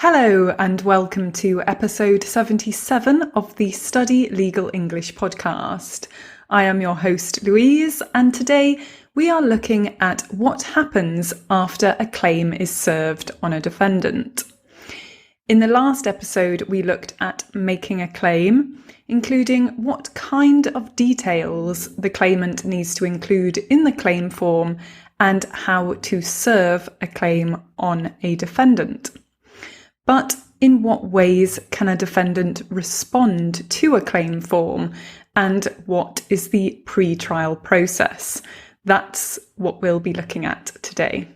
Hello and welcome to episode 77 of the Study Legal English podcast. I am your host Louise, and today we are looking at what happens after a claim is served on a defendant. In the last episode we looked at making a claim, including what kind of details the claimant needs to include in the claim form and how to serve a claim on a defendant. But in what ways can a defendant respond to a claim form, and what is the pre-trial process? That's what we'll be looking at today.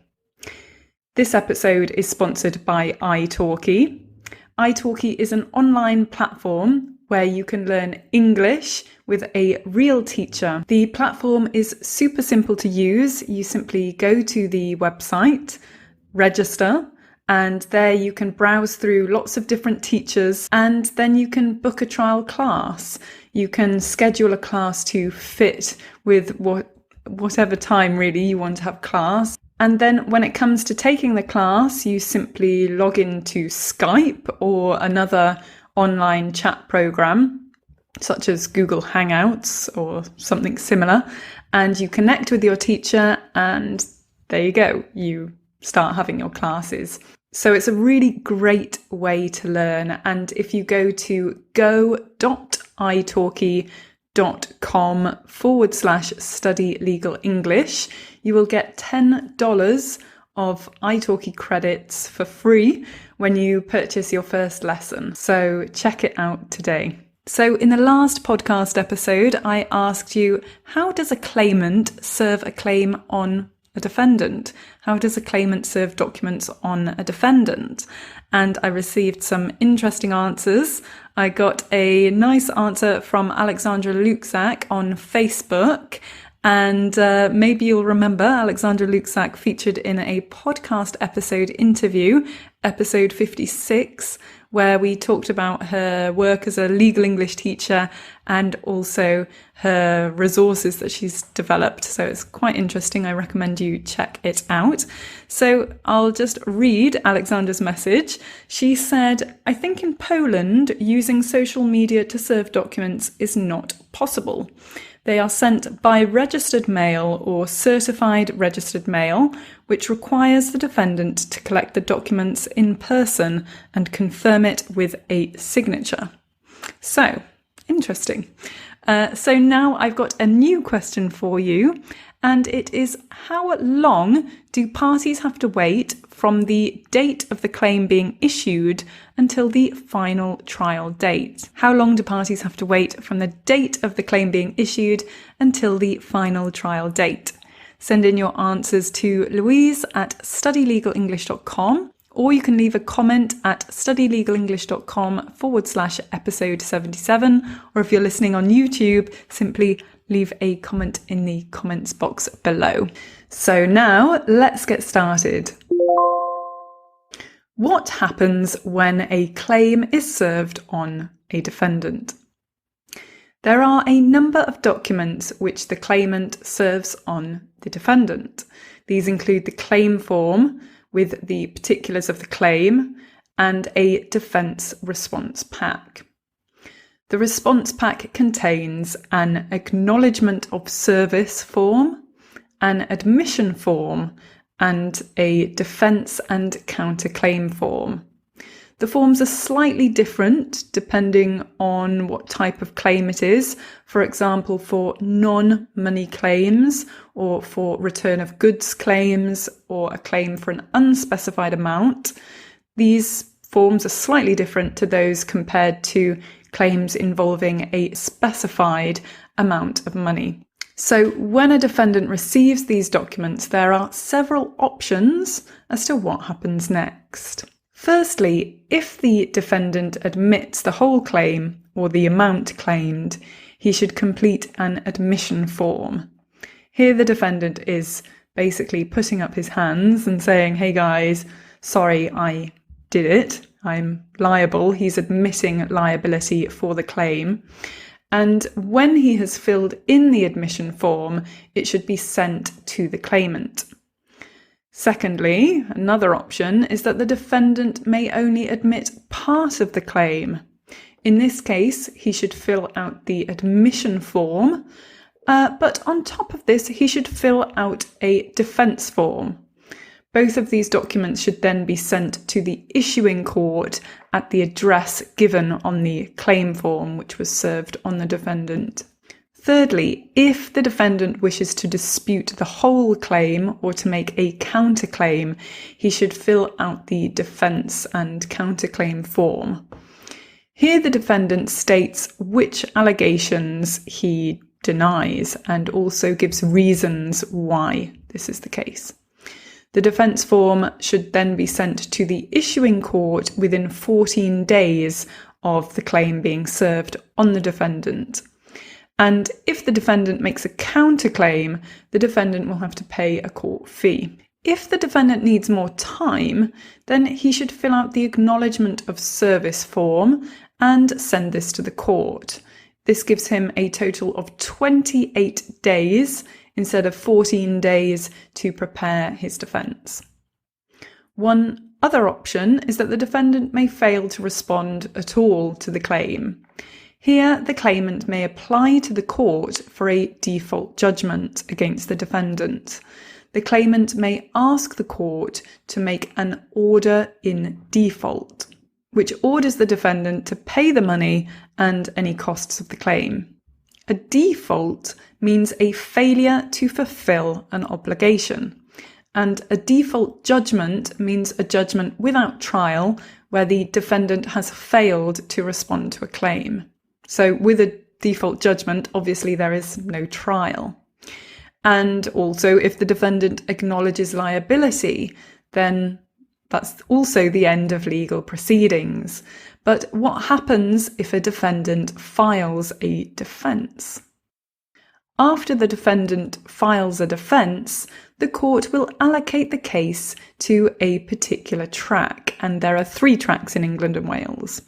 This episode is sponsored by italki. italki is an online platform where you can learn English with a real teacher. The platform is super simple to use. You simply go to the website, register, and there you can browse through lots of different teachers, and then you can book a trial class. You can schedule a class to fit with whatever time really you want to have class. And then when it comes to taking the class, you simply log into Skype or another online chat program, such as Google Hangouts or something similar, and you connect with your teacher, and there you go. You start having your classes. So it's a really great way to learn. And if you go to go.italki.com/study legal English, you will get $10 of italki credits for free when you purchase your first lesson. So check it out today. So in the last podcast episode, I asked you, how does a claimant serve a claim on a defendant? How does a claimant serve documents on a defendant? And I received some interesting answers. I got a nice answer from Alexandra Luxak on Facebook. And maybe you'll remember Alexandra Luxak featured in a podcast episode interview, episode 56, where we talked about her work as a legal English teacher and also her resources that she's developed. So it's quite interesting. I recommend you check it out. So I'll just read Alexandra's message. She said, "I think in Poland, using social media to serve documents is not possible. They are sent by registered mail or certified registered mail, which requires the defendant to collect the documents in person and confirm it with a signature." So, interesting. So now I've got a new question for you, and it is, how long do parties have to wait from the date of the claim being issued until the final trial date? How long do parties have to wait from the date of the claim being issued until the final trial date? Send in your answers to louise@studylegalenglish.com, or you can leave a comment at studylegalenglish.com/episode 77, or if you're listening on YouTube, simply leave a comment in the comments box below. So now let's get started. What happens when a claim is served on a defendant? There are a number of documents which the claimant serves on the defendant. These include the claim form with the particulars of the claim and a defence response pack. The response pack contains an acknowledgement of service form, an admission form, and a defence and counterclaim form. The forms are slightly different depending on what type of claim it is. For example, for non-money claims, or for return of goods claims, or a claim for an unspecified amount, these forms are slightly different to those compared to claims involving a specified amount of money. So when a defendant receives these documents, there are several options as to what happens next. Firstly, if the defendant admits the whole claim or the amount claimed, he should complete an admission form. Here the defendant is basically putting up his hands and saying, "Hey guys, sorry, I did it. I'm liable." He's admitting liability for the claim. And when he has filled in the admission form, it should be sent to the claimant. Secondly, another option is that the defendant may only admit part of the claim. In this case, he should fill out the admission form, but on top of this, he should fill out a defence form. Both of these documents should then be sent to the issuing court at the address given on the claim form, which was served on the defendant. Thirdly, if the defendant wishes to dispute the whole claim or to make a counterclaim, he should fill out the defence and counterclaim form. Here the defendant states which allegations he denies and also gives reasons why this is the case. The defence form should then be sent to the issuing court within 14 days of the claim being served on the defendant. And if the defendant makes a counterclaim, the defendant will have to pay a court fee. If the defendant needs more time, then he should fill out the acknowledgement of service form and send this to the court. This gives him a total of 28 days instead of 14 days to prepare his defence. One other option is that the defendant may fail to respond at all to the claim. Here, the claimant may apply to the court for a default judgment against the defendant. The claimant may ask the court to make an order in default, which orders the defendant to pay the money and any costs of the claim. A default means a failure to fulfill an obligation, and a default judgment means a judgment without trial where the defendant has failed to respond to a claim. So with a default judgment, obviously there is no trial. And also if the defendant acknowledges liability, then that's also the end of legal proceedings. But what happens if a defendant files a defence? After the defendant files a defence, the court will allocate the case to a particular track, and there are 3 tracks in England and Wales.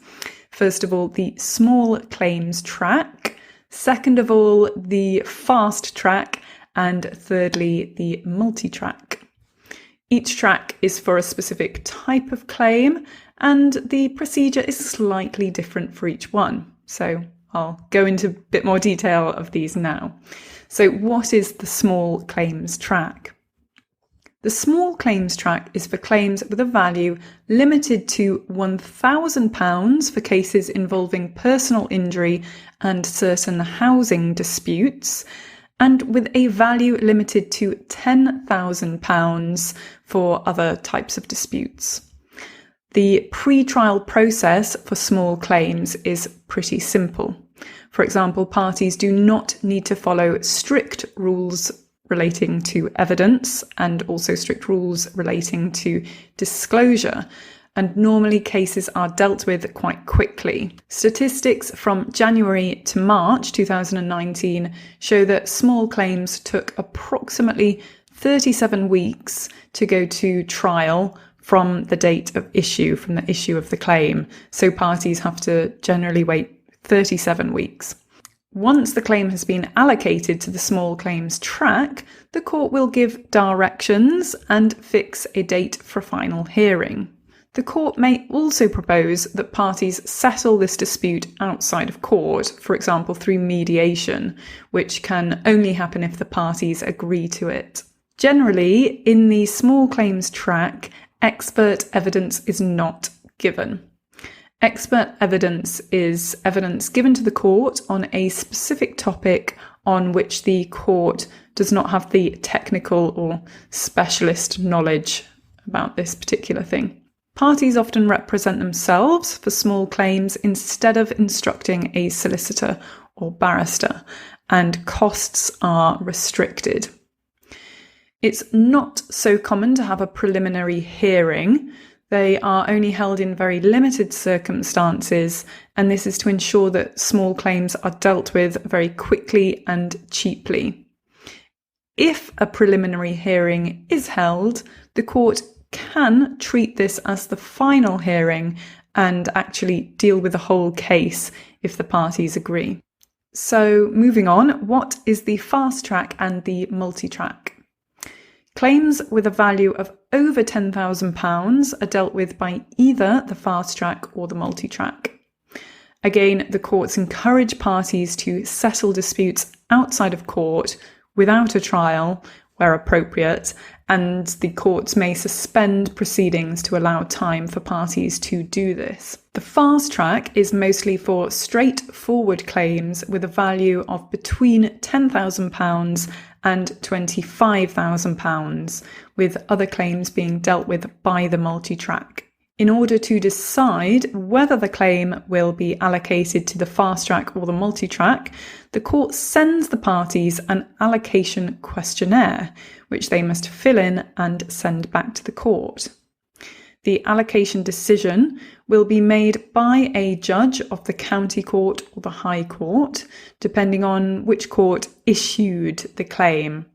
First of all, the small claims track. Second of all, the fast track. And thirdly, the multitrack. Each track is for a specific type of claim, and the procedure is slightly different for each one. So I'll go into a bit more detail of these now. So what is the small claims track? The small claims track is for claims with a value limited to £1,000 for cases involving personal injury and certain housing disputes, and with a value limited to £10,000 for other types of disputes. The pre-trial process for small claims is pretty simple. For example, parties do not need to follow strict rules relating to evidence and also strict rules relating to disclosure, and normally cases are dealt with quite quickly. Statistics from January to March 2019 show that small claims took approximately 37 weeks to go to trial from the date of issue, from the issue of the claim. So parties have to generally wait 37 weeks. Once the claim has been allocated to the small claims track, the court will give directions and fix a date for final hearing. The court may also propose that parties settle this dispute outside of court, for example through mediation, which can only happen if the parties agree to it. Generally, in the small claims track, expert evidence is not given. Expert evidence is evidence given to the court on a specific topic on which the court does not have the technical or specialist knowledge about this particular thing. Parties often represent themselves for small claims instead of instructing a solicitor or barrister, and costs are restricted. It's not so common to have a preliminary hearing. They are only held in very limited circumstances, and this is to ensure that small claims are dealt with very quickly and cheaply. If a preliminary hearing is held, the court can treat this as the final hearing and actually deal with the whole case if the parties agree. So moving on, what is the fast track and the multi-track? Claims with a value of over £10,000 are dealt with by either the fast track or the multi-track. Again, the courts encourage parties to settle disputes outside of court without a trial where appropriate, and the courts may suspend proceedings to allow time for parties to do this. The fast track is mostly for straightforward claims with a value of between £10,000 and £25,000, with other claims being dealt with by the multi-track. In order to decide whether the claim will be allocated to the fast track or the multi-track, the court sends the parties an allocation questionnaire, which they must fill in and send back to the court. The allocation decision will be made by a judge of the county court or the high court, depending on which court issued the claim.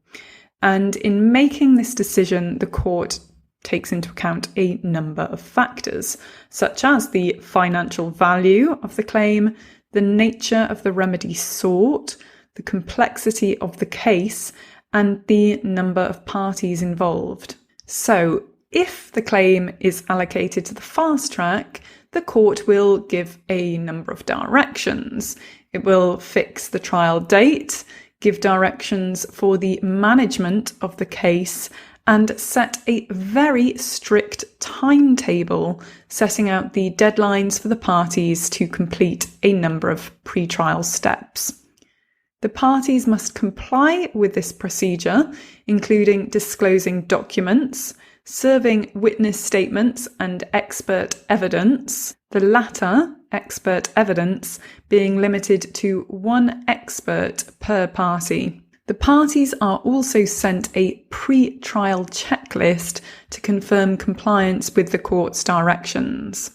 And in making this decision, the court takes into account a number of factors, such as the financial value of the claim, the nature of the remedy sought, the complexity of the case, and the number of parties involved. So, if the claim is allocated to the fast track, the court will give a number of directions. It will fix the trial date, give directions for the management of the case, and set a very strict timetable, setting out the deadlines for the parties to complete a number of pre-trial steps. The parties must comply with this procedure, including disclosing documents, serving witness statements and expert evidence, the latter, expert evidence, being limited to one expert per party. The parties are also sent a pre-trial checklist to confirm compliance with the court's directions.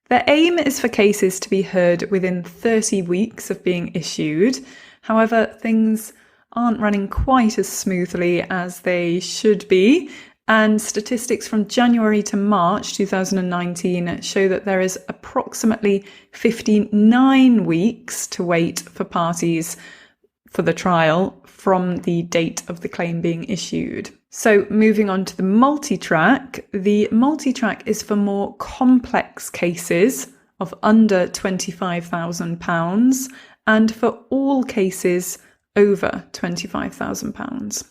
Their aim is for cases to be heard within 30 weeks of being issued. However, things aren't running quite as smoothly as they should be, and statistics from January to March 2019 show that there is approximately 59 weeks to wait for parties for the trial from the date of the claim being issued. So moving on to the multi-track is for more complex cases of under £25,000 and for all cases over £25,000.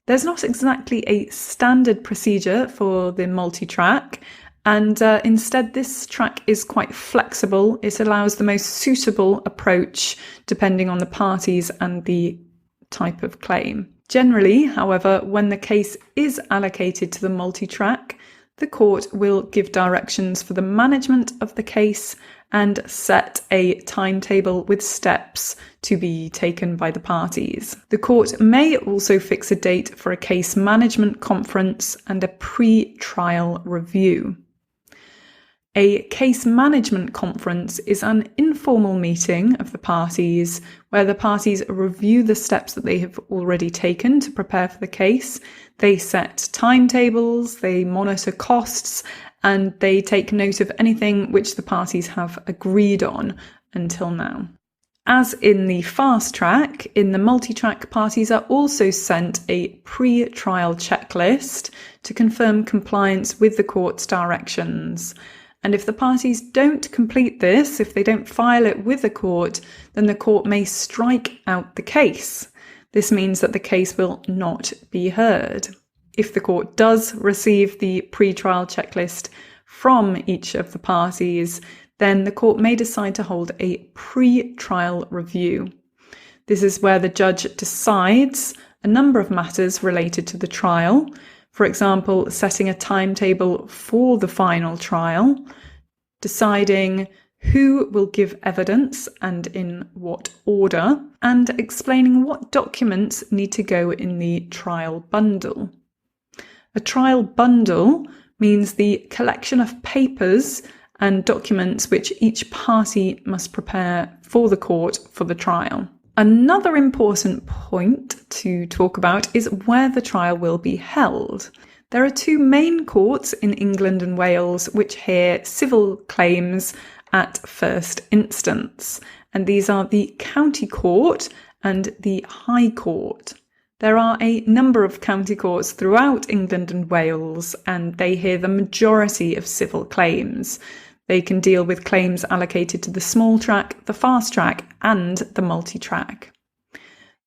There's not exactly a standard procedure for the multi-track, and instead this track is quite flexible. It allows the most suitable approach depending on the parties and the type of claim. Generally, however, when the case is allocated to the multi-track, the court will give directions for the management of the case and set a timetable with steps to be taken by the parties. The court may also fix a date for a case management conference and a pre-trial review. A case management conference is an informal meeting of the parties where the parties review the steps that they have already taken to prepare for the case. They set timetables, they monitor costs, and they take note of anything which the parties have agreed on until now. As in the fast track, in the multi-track, parties are also sent a pre-trial checklist to confirm compliance with the court's directions. And if the parties don't complete this, if they don't file it with the court, then the court may strike out the case. This means that the case will not be heard. If the court does receive the pre-trial checklist from each of the parties, then the court may decide to hold a pre-trial review. This is where the judge decides a number of matters related to the trial. For example, setting a timetable for the final trial, deciding who will give evidence and in what order, and explaining what documents need to go in the trial bundle. A trial bundle means the collection of papers and documents which each party must prepare for the court for the trial. Another important point to talk about is where the trial will be held. There are two main courts in England and Wales which hear civil claims at first instance, and these are the County Court and the High Court. There are a number of county courts throughout England and Wales, and they hear the majority of civil claims. They can deal with claims allocated to the small track, the fast track, and the multitrack.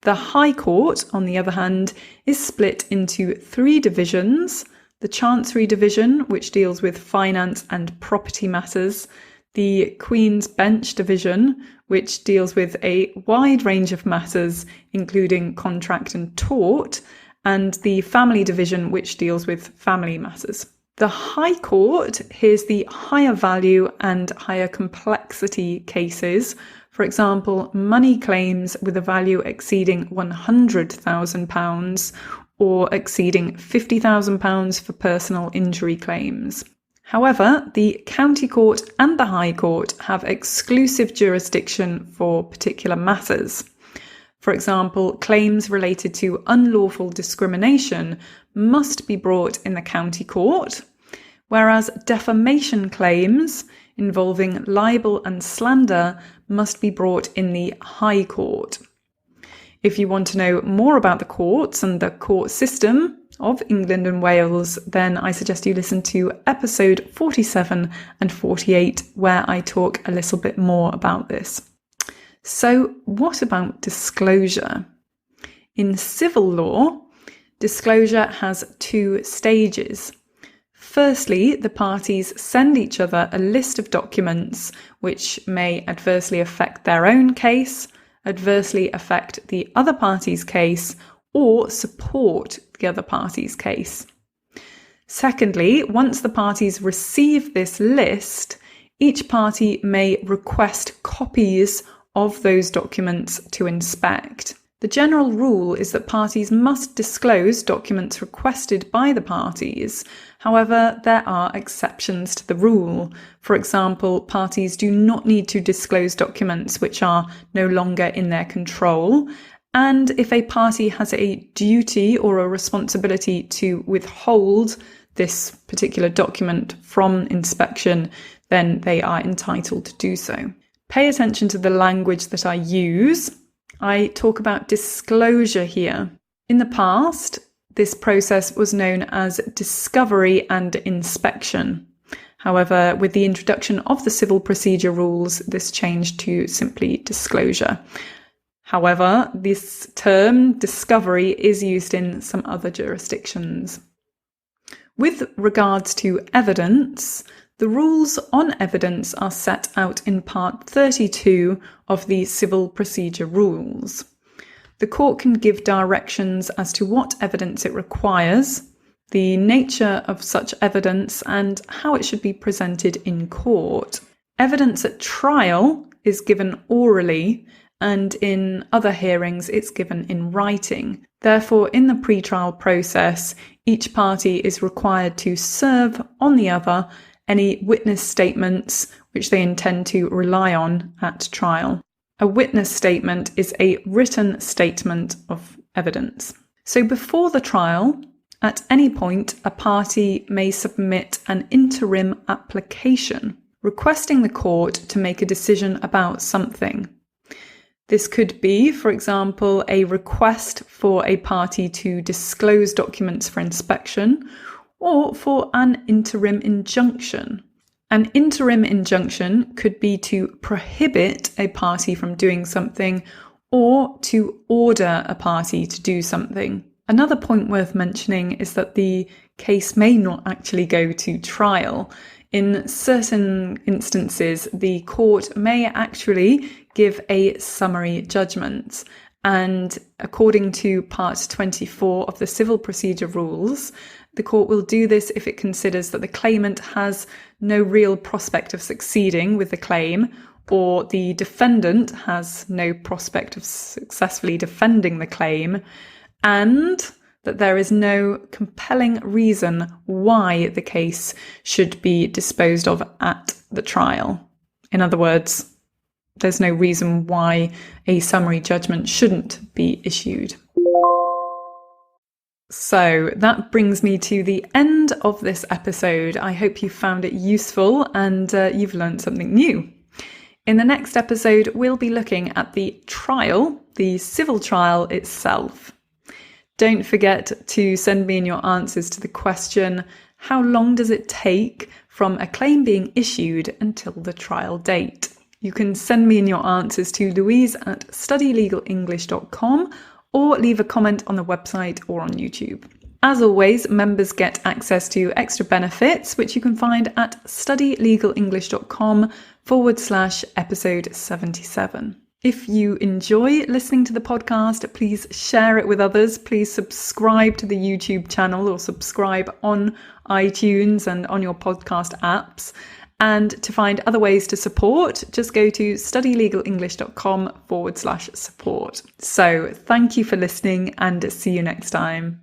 The High Court, on the other hand, is split into 3 divisions: the Chancery Division, which deals with finance and property matters, the Queen's Bench Division, which deals with a wide range of matters, including contract and tort, and the Family Division, which deals with family matters. The High Court hears the higher value and higher complexity cases, for example, money claims with a value exceeding £100,000 or exceeding £50,000 for personal injury claims. However, the County Court and the High Court have exclusive jurisdiction for particular matters. For example, claims related to unlawful discrimination must be brought in the County Court, whereas defamation claims involving libel and slander must be brought in the High Court. If you want to know more about the courts and the court system of England and Wales, then I suggest you listen to episode 47 and 48, where I talk a little bit more about this. So, what about disclosure? In civil law, disclosure has 2 stages. Firstly, the parties send each other a list of documents which may adversely affect their own case, adversely affect the other party's case, or support the other party's case. Secondly, once the parties receive this list, each party may request copies of those documents to inspect. The general rule is that parties must disclose documents requested by the parties. However, there are exceptions to the rule. For example, parties do not need to disclose documents which are no longer in their control. And if a party has a duty or a responsibility to withhold this particular document from inspection, then they are entitled to do so. Pay attention to the language that I use. I talk about disclosure here. In the past, this process was known as discovery and inspection. However, with the introduction of the Civil Procedure Rules, this changed to simply disclosure. However, this term, discovery, is used in some other jurisdictions. With regards to evidence, the rules on evidence are set out in Part 32 of the Civil Procedure Rules. The court can give directions as to what evidence it requires, the nature of such evidence, and how it should be presented in court. Evidence at trial is given orally, and in other hearings it's given in writing. Therefore, in the pre-trial process, each party is required to serve on the other any witness statements which they intend to rely on at trial. A witness statement is a written statement of evidence. So before the trial, at any point, a party may submit an interim application, requesting the court to make a decision about something. This could be, for example, a request for a party to disclose documents for inspection, or for an interim injunction. An interim injunction could be to prohibit a party from doing something, or to order a party to do something. Another point worth mentioning is that the case may not actually go to trial. In certain instances, the court may actually give a summary judgment. And according to Part 24 of the Civil Procedure Rules, the court will do this if it considers that the claimant has no real prospect of succeeding with the claim, or the defendant has no prospect of successfully defending the claim, and that there is no compelling reason why the case should be disposed of at the trial. In other words, there's no reason why a summary judgment shouldn't be issued. So that brings me to the end of this episode. I hope you found it useful and you've learned something new. In the next episode, we'll be looking at the trial, the civil trial itself. Don't forget to send me in your answers to the question, how long does it take from a claim being issued until the trial date? You can send me in your answers to louise@studylegalenglish.com or leave a comment on the website or on YouTube. As always, members get access to extra benefits, which you can find at studylegalenglish.com/episode 77. If you enjoy listening to the podcast, please share it with others. Please subscribe to the YouTube channel or subscribe on iTunes and on your podcast apps. And to find other ways to support, just go to studylegalenglish.com/support. So thank you for listening and see you next time.